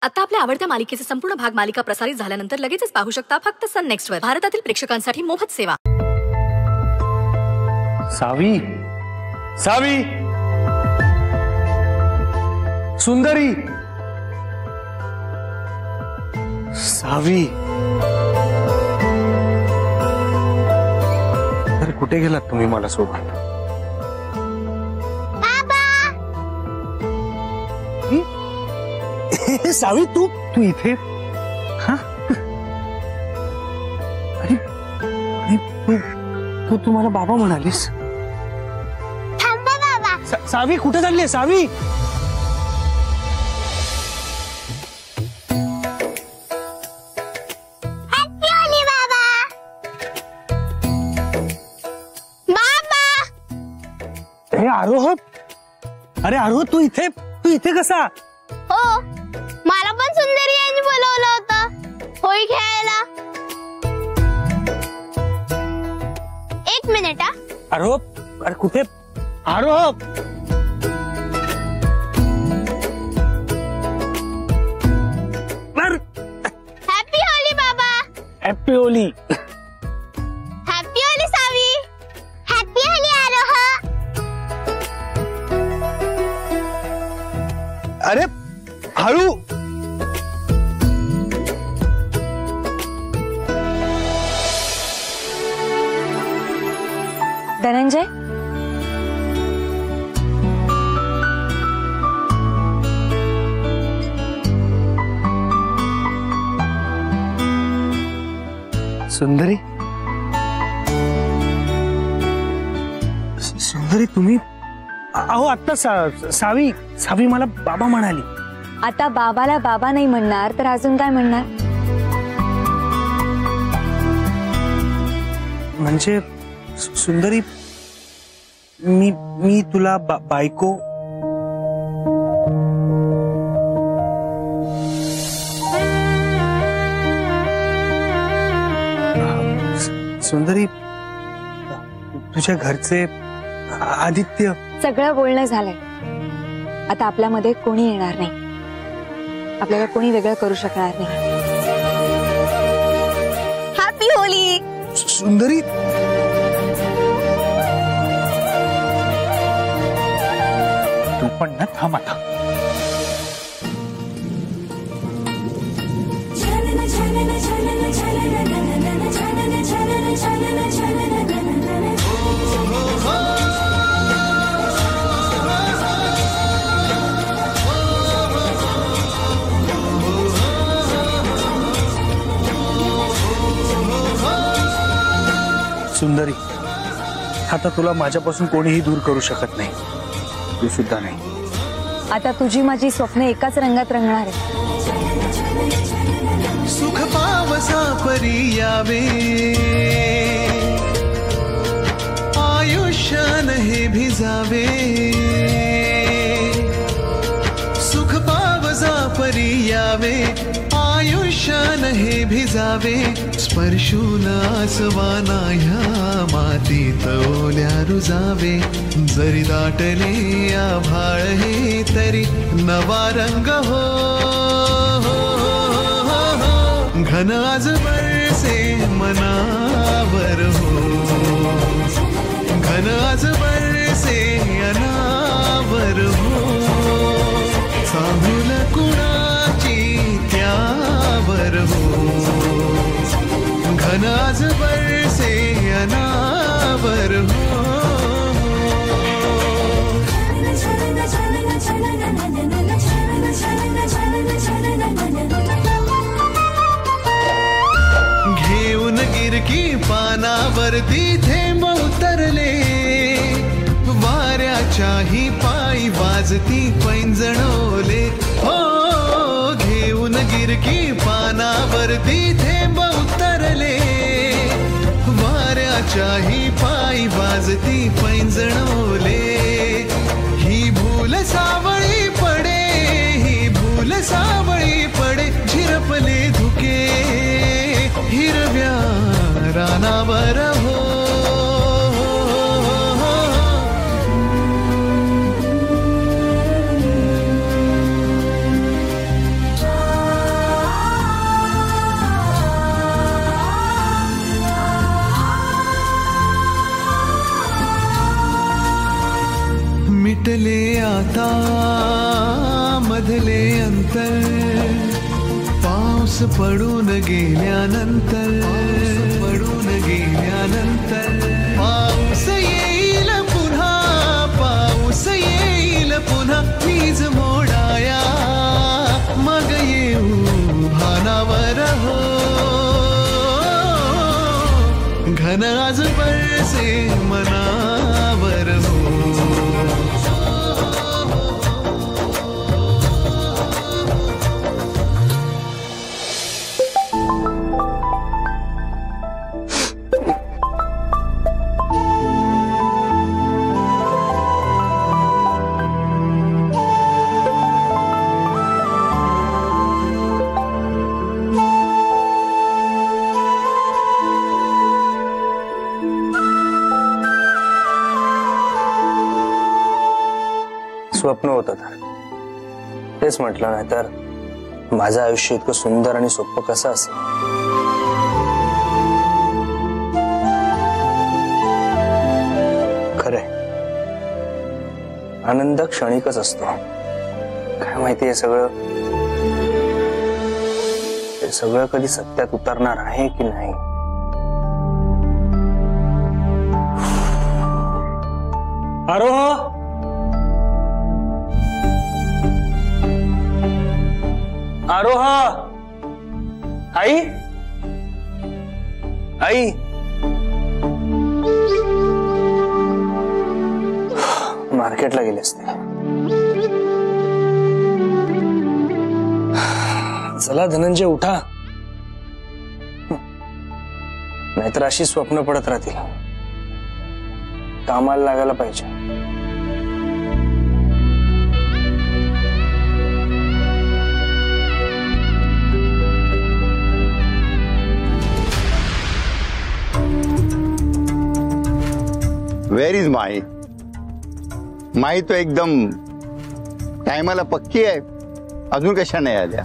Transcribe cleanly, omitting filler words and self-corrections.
आता आपल्या आवडत्या मालिकेचे संपूर्ण भाग मालिका प्रसारित झाल्यानंतर लगेचच पाहू शकता फक्त सन नेक्स्ट वर. भारतातील प्रेक्षकांसाठी मोफत सेवा. सावी, सावी, सुंदरी, सावी. तर कुठे गेलात तुम्ही मला सोबत? सावी, तू तू इथे? अरे तू तुम्हाला बाबा म्हणालीस? थांबा बाबा. सावी कुठे चालली? सावी, हॅपी होली बाबा. बाबा. हे आरोह, अरे आरोह, तू इथे कसा? हो, मला पण सुंदरी यांनी बोलवलं होतं होळी खेळायला. एक मिनिट. आरोह, अरे कुठे? आरोह, हॅपी होली बाबा. Happy Holy. हॅपी होली सावी. हॅपी होली आरोह. अरे हळू. धनंजय, सुंदरी, सुंदरी, तुम्ही? अहो आता सावी सावी मला बाबा म्हणाली. आता बाबाला बाबा नाही म्हणणार तर अजून काय म्हणणार? म्हणजे सुंदरी, मी तुला बायको? सुंदरी, तुझ्या घरचे आदित्य? सगळं बोलणं झालंय. आता आपल्यामध्ये कोणी येणार नाही. आपल्याला कोणी वेगळं करू शकणार नाही. Happy Holy. सुंदरी, तू पण ना थांब आता. सुंदरी, आता तुला माझ्यापासून कोणीही दूर करू शकत नाही. तू सुद्धा नाही. आता तुझी माझी स्वप्न एकाच रंगात रंगणार आहे. सुख पावसा परी यावे, आयुष्यान हे भिजावे. सुख पावसा परी यावे, आयुष्यान हे भिजावे. स्पर्शून आसवाना ह्या मातीत ओल्या रुजावे. जरी दाटले आभाळ हे तरी नवा रंग हो. घन आज बरसे मनावर हो. घन आज बरसे अनावर हो. चाहूल कुणाची त्यावर हो. घन आज बरसे अनावर हो. घेऊन गिरकी पानावरती थेंब उतरले. वाऱ्याच्याही पायी वाजती पैंजणोले. हो, घेऊन गिरकी पानावरती थेंब उतरले. वाऱ्याच्याही पायी वाजती पैंजणोले. ही भूल सावळी पडे, ही भूल सावळी पडे. झिरपले धुके हिरव्या रानावर हो. मिटले आता मधले अंतर, पाऊस पडून गेल्यानंतर, पडून गेल्यानंतर पाऊस येईल पुन्हा, पाऊस येईल पुन्हा, वीज मोडाया मग येऊ भानावर हो, घन आज बरसे मनावर हो. स्वप्न होतं तर तेच म्हटलं, नाही तर माझं आयुष्य इतकं सुंदर आणि सोपं कसं असेल. खरंय, आनंद क्षणिकच असतो. काय माहिती हे सगळं कधी सत्यात उतरणार आहे की नाही. आरोह, आरोहा, आई, आई, मार्केटला गेले असते. चला धनंजय, उठा, नाहीतर अशी स्वप्न पडत राहतील. कामाला लागायला पाहिजे. वेर इज माई? माई तो एकदम टायमाला पक्की आहे, अजून कशा नाही आल्या.